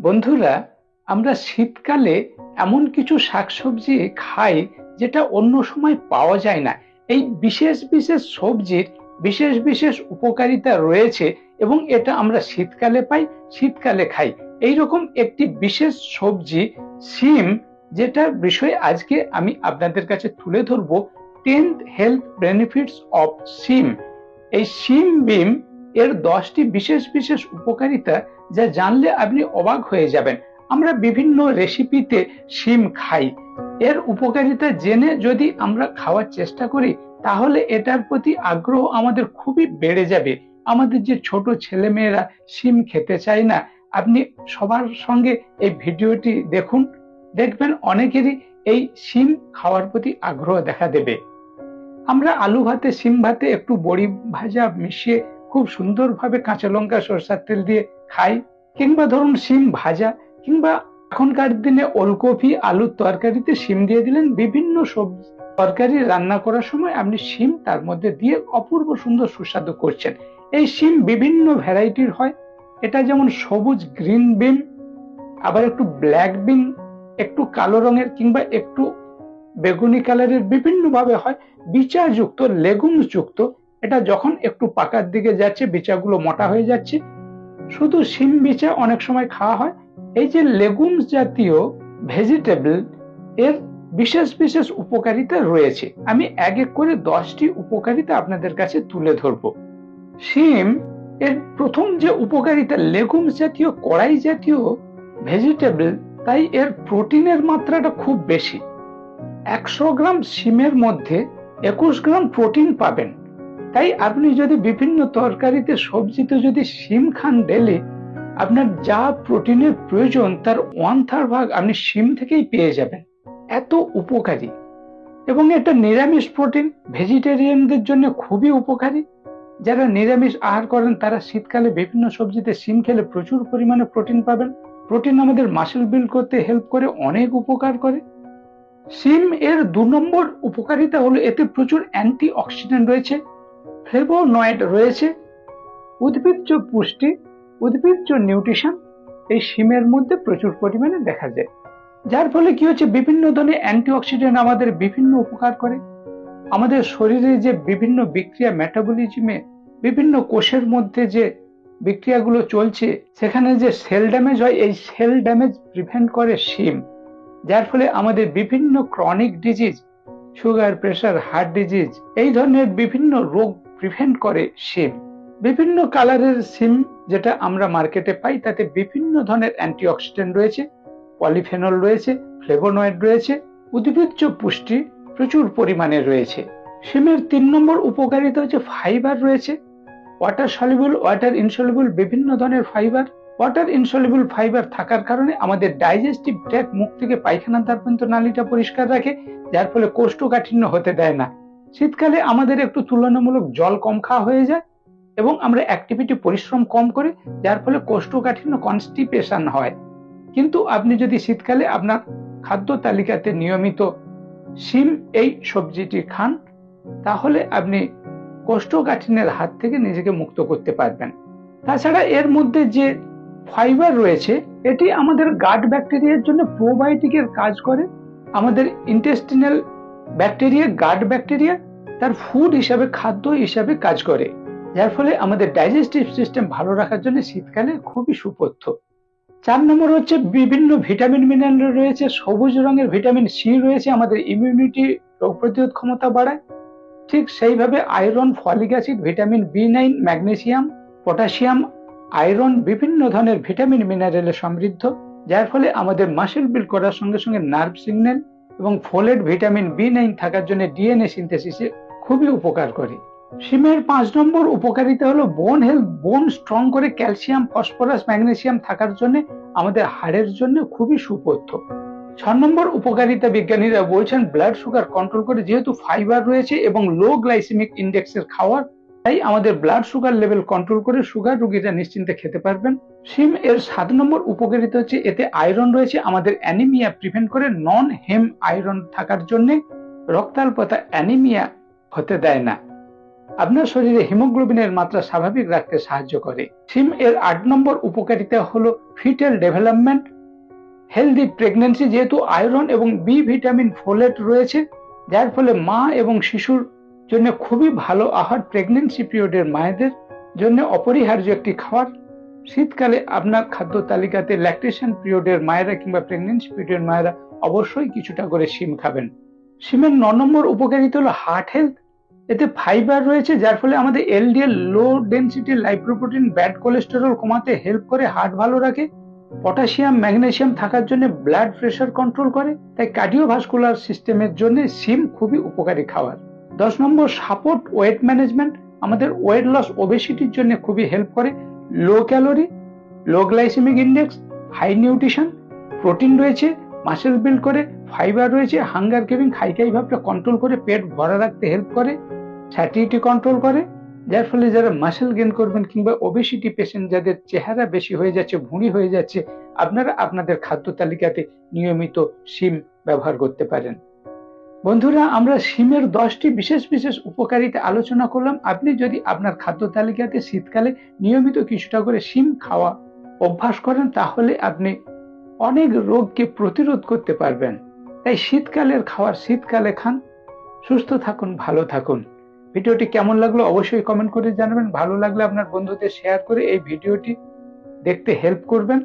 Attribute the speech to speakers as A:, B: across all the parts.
A: বন্ধুরা, আমরা শীতকালে এমন কিছু শাকসবজি খাই যেটা অন্য সময় পাওয়া যায় না। এই বিশেষ বিশেষ সবজির বিশেষ বিশেষ উপকারিতা রয়েছে এবং এটা আমরা শীতকালে পাই, শীতকালে খাই। এইরকম একটি বিশেষ সবজি শিম, যেটার বিষয়ে আজকে আমি আপনাদের কাছে তুলে ধরবো। 10th হেলথ বেনিফিটস অফ শিম। এই শিম বিম এর 10টি বিশেষ বিশেষ উপকারিতা যা জানলে আপনি অবাক হয়ে যাবেন। আমরা বিভিন্ন রেসিপিতে শিম খাই। এর উপকারিতা জেনে যদি আমরা খাওয়ার চেষ্টা করি তাহলে এটার প্রতি আগ্রহ আমাদের খুবই বেড়ে যাবে। আমাদের যে ছোট ছেলেমেয়েরা শিম খেতে চায় না, আপনি সবার সঙ্গে এই ভিডিওটি দেখুন, দেখবেন অনেকেরই এই শিম খাওয়ার প্রতি আগ্রহ দেখা দেবে। আমরা আলু ভাতে, শিম ভাতে একটু বড়ি ভাজা মিশিয়ে খুব সুন্দরভাবে কাঁচা লঙ্কা সরষের তেল দিয়ে খাই, কিংবা ধরুন শিম ভাজা, কিংবা এখনকার দিনে ওলকপি আলুর তরকারিতে শিম দিয়ে দিলেন। বিভিন্ন সবজি তরকারি রান্না করার সময় আপনি শিম তার মধ্যে দিয়ে অপূর্ব সুন্দর সুস্বাদু করছেন। এই শিম বিভিন্ন ভ্যারাইটির হয়। এটা যেমন সবুজ গ্রিন বিন, আবার একটু ব্ল্যাক বিন, একটু কালো রঙের, কিংবা একটু বেগুনি কালারের, বিভিন্ন ভাবে হয়। বিচা যুক্ত, লেগুমস যুক্ত। এটা যখন একটু পাকার দিকে যাচ্ছে, বিচাগুলো মোটা হয়ে যাচ্ছে, শুধু শিম বিচা অনেক সময় খাওয়া হয়। এই যে লেগুমস জাতীয় ভেজিটেবল, এর বিশেষ বিশেষ উপকারিতা রয়েছে। আমি এক এক করে 10টি উপকারিতা আপনাদের কাছে তুলে ধরব। শিম এর প্রথম যে উপকারিতা, লেগুমস জাতীয় কড়াই জাতীয় ভেজিটেবল, তাই এর প্রোটিনের মাত্রাটা খুব বেশি। 100 গ্রাম শিমের মধ্যে 21 গ্রাম প্রোটিন পাবেন। তাই আপনি যদি বিভিন্ন তরকারিতে, সবজিতে যদি শিম খান ডেলি, আপনার যা প্রোটিনের প্রয়োজন তার 1/3 ভাগ আপনি শিম থেকেই পেয়ে যাবেন। এত উপকারী। এবং এটা নিরামিষ প্রোটিন, ভেজিটেরিয়ানদের জন্য খুবই উপকারী। যারা নিরামিষ আহার করেন তারা শীতকালে বিভিন্ন সবজিতে শিম খেলে প্রচুর পরিমাণে প্রোটিন পাবেন। প্রোটিন আমাদের মাসল বিল্ড করতে হেল্প করে, অনেক উপকার করে। শিম এর 2 নম্বর উপকারিতা হলো এতে প্রচুর অ্যান্টি অক্সিডেন্ট রয়েছে, ফ্লেভোনয়েড রয়েছে, উদ্ভিজ্জ পুষ্টি, উদ্ভিজ্জ নিউট্রিশন এই শিমের মধ্যে প্রচুর পরিমাণে দেখা যায়। যার ফলে কি হচ্ছে, বিভিন্ন ধরনের অ্যান্টি অক্সিডেন্ট আমাদের বিভিন্ন উপকার করে। আমাদের শরীরে যে বিভিন্ন বিক্রিয়া, মেটাবলিজমে বিভিন্ন কোষের মধ্যে যে বিক্রিয়াগুলো চলছে, সেখানে যে সেল ড্যামেজ হয়, এই সেল ড্যামেজ প্রিভেন্ট করে শিম। যার ফলে আমাদের বিভিন্ন chronic disease, sugar, pressure, heart disease, এই ধরনের বিভিন্ন রোগ প্রিভেন্ট করে শিম। বিভিন্ন কালারের শিম যেটা আমরা মার্কেটে পাই তাতে বিভিন্ন ধরনের অ্যান্টিঅক্সিডেন্ট রয়েছে, পলিফেনল রয়েছে, ফ্লেভোনয়েড রয়েছে, উদ্ভিজ্জ পুষ্টি প্রচুর পরিমাণে রয়েছে। শিমের 3 নম্বর উপকারিতা হচ্ছে ফাইবার রয়েছে। ওয়াটার সলিউবল, ওয়াটার ইনসলিউবল বিভিন্ন ধরনের ফাইবার। ওয়াটার ইনসলিউবল ফাইবার থাকার কারণে আমাদের ডাইজেস্টিভ ট্র্যাক্ট, মুখ থেকে পায়খানা দ্বার পর্যন্ত নালীটা পরিষ্কার রাখে, যার ফলে কোষ্ঠকাঠিন্য হতে দেয় না। শীতকালে আমাদের একটু তুলনামূলক জল কম খাওয়া হয়ে যায় এবং আমরা অ্যাক্টিভিটি, পরিশ্রম কম করি, যার ফলে কোষ্ঠকাঠিন্য, কনস্টিপেশন হয়। কিন্তু আপনি যদি শীতকালে আপনার খাদ্য তালিকাতে নিয়মিত শিম এই সবজিটি খান, তাহলে আপনি কোষ্ঠকাঠিন্যের হাত থেকে নিজেকে মুক্ত করতে পারবেন। তাছাড়া এর মধ্যে যে ফাইবার রয়েছে, এটি আমাদের গাট ব্যাকটেরিয়ার জন্য প্রোবায়োটিকের কাজ করে। আমাদের ইন্টেস্টিনাল ব্যাকটেরিয়া, গাট ব্যাকটেরিয়া তার ফুড হিসাবে, খাদ্য হিসাবে কাজ করে, যার ফলে আমাদের ডাইজেস্টিভ সিস্টেম ভালো রাখার জন্য শীতকালে খুবই সুপথ্য। 4 নম্বর হচ্ছে বিভিন্ন ভিটামিন মিনারেল রয়েছে। সবুজ রঙের ভিটামিন সি রয়েছে, আমাদের ইমিউনিটি, রোগ প্রতিরোধ ক্ষমতা বাড়ায়। ঠিক সেইভাবে আয়রন, ফলিক অ্যাসিড, ভিটামিন বি9, ম্যাগনেসিয়াম, পটাশিয়াম, আয়রন বিভিন্ন ধরনের ভিটামিন মিনারেলে সমৃদ্ধ, যার ফলে আমাদের মাসল বিল্ড করার সঙ্গে সঙ্গে নার্ভ সিগন্যাল এবং ফোলেট, ভিটামিন বি9 থাকার জন্য ডিএনএ সিনথেসিসে খুবই উপকার করে। শিমের 5 নম্বর উপকারিতা হলো বোন হেলথ, বোন স্ট্রং করে। ক্যালসিয়াম, ফসফরাস, ম্যাগনেসিয়াম থাকার জন্য আমাদের হাড়ের জন্য খুবই সুপথ্য। 6 নম্বর উপকারিতা বিজ্ঞানীরা বলছেন ব্লাড সুগার কন্ট্রোল করে। যেহেতু ফাইবার রয়েছে এবং লো গ্লাইসেমিক ইন্ডেক্সের খাওয়ার, তাই আমাদের ব্লাড সুগার লেভেল কন্ট্রোল করে সুগার রোগীরা নিশ্চিন্তে খেতে পারবেন। শিম এর 7 নম্বর উপকারিতা হচ্ছে এতে আয়রন রয়েছে, আমাদের অ্যানিমিয়া প্রিভেন্ট করে। নন হেম আয়রন থাকার জন্য রক্তাল্পতা, অ্যানিমিয়া হতে দেয় না। আপনার শরীরে হিমোগ্লোবিনের মাত্রা স্বাভাবিক রাখতে সাহায্য করে। শিম এর 8 নম্বর উপকারিতা হলো ফিটাল ডেভেলপমেন্ট, হেলদি প্রেগন্যান্সি, যেহেতু আয়রন এবং বি ভিটামিন ফোলেট রয়েছে, যার ফলে মা এবং শিশুর জন্য খুবই ভালো আহার। প্রেগন্যান্সি পিরিয়ডের মায়েদের জন্য অপরিহার্য একটি খাবার। শীতকালে আপনার খাদ্য তালিকাতে ল্যাকটেশন পিরিয়ডের মায়েরা কিংবা প্রেগন্যান্সি পিরিয়ডের মায়েরা অবশ্যই কিছুটা করে শিম খাবেন। শিমের 9 নম্বর উপকারিতা হলো হার্ট হেলথ। এতে ফাইবার রয়েছে, যার ফলে আমাদের এলডিএল, লো ডেনসিটি লাইপোপ্রোটিন, ব্যাড কোলেস্টেরল কমাতে হেল্প করে, হার্ট ভালো রাখে। পটাশিয়াম, ম্যাগনেসিয়াম থাকার জন্য ব্লাড প্রেশার কন্ট্রোল করে। তাই কার্ডিওভাস্কুলার সিস্টেমের জন্য শিম খুবই উপকারী খাবার। 10 নম্বর, সাপোর্ট ওয়েট ম্যানেজমেন্ট। আমাদের ওয়েট লস, ওবেসিটির জন্য খুবই হেল্প করে। Low calorie, low glycemic index, high nutrition, protein রয়েছে, মাসেল বিল্ড করে, ফাইবার রয়েছে, হাঙ্গার ক্রেভিং, খাই ভাবটা কন্ট্রোল করে, পেট ভরা রাখতে হেল্প করে, স্যাটিটি কন্ট্রোল করে। যার ফলে যারা মাসেল গেইন করবেন কিংবা ওবেসিটি পেশেন্ট, যাদের চেহারা বেশি হয়ে যাচ্ছে, ভুঁড়ি হয়ে যাচ্ছে, আপনারা আপনাদের খাদ্য তালিকাতে নিয়মিত শিম ব্যবহার করতে পারেন। বন্ধুরা, আমরা শিমের 10টি বিশেষ বিশেষ উপকারিতা আলোচনা করলাম। আপনি যদি আপনার খাদ্য তালিকাতে শীতকালে নিয়মিত কিছুটা করে শিম খাওয়া অভ্যাস করেন, তাহলে আপনি অনেক রোগকে প্রতিরোধ করতে পারবেন। তাই শীতকালের খাবার শীতকালে খান। সুস্থ থাকুন, ভালো থাকুন। ভিডিওটি কেমন লাগলো অবশ্যই কমেন্ট করে জানাবেন। ভালো লাগলে আপনার বন্ধুদের শেয়ার করে এই ভিডিওটি দেখতে হেল্প করবেন।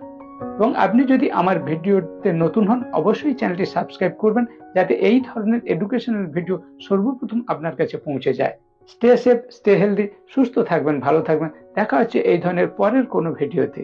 A: এবং আপনি যদি আমার ভিডিওতে নতুন হন, অবশ্যই চ্যানেলটি সাবস্ক্রাইব করবেন, যাতে এই ধরনের এডুকেশনাল ভিডিও সর্বপ্রথম আপনার কাছে পৌঁছে যায়। স্টে সেফ, স্টে হেলদি, সুস্থ থাকবেন, ভালো থাকবেন। দেখা হচ্ছে এই ধরনের পরের কোনো ভিডিওতে।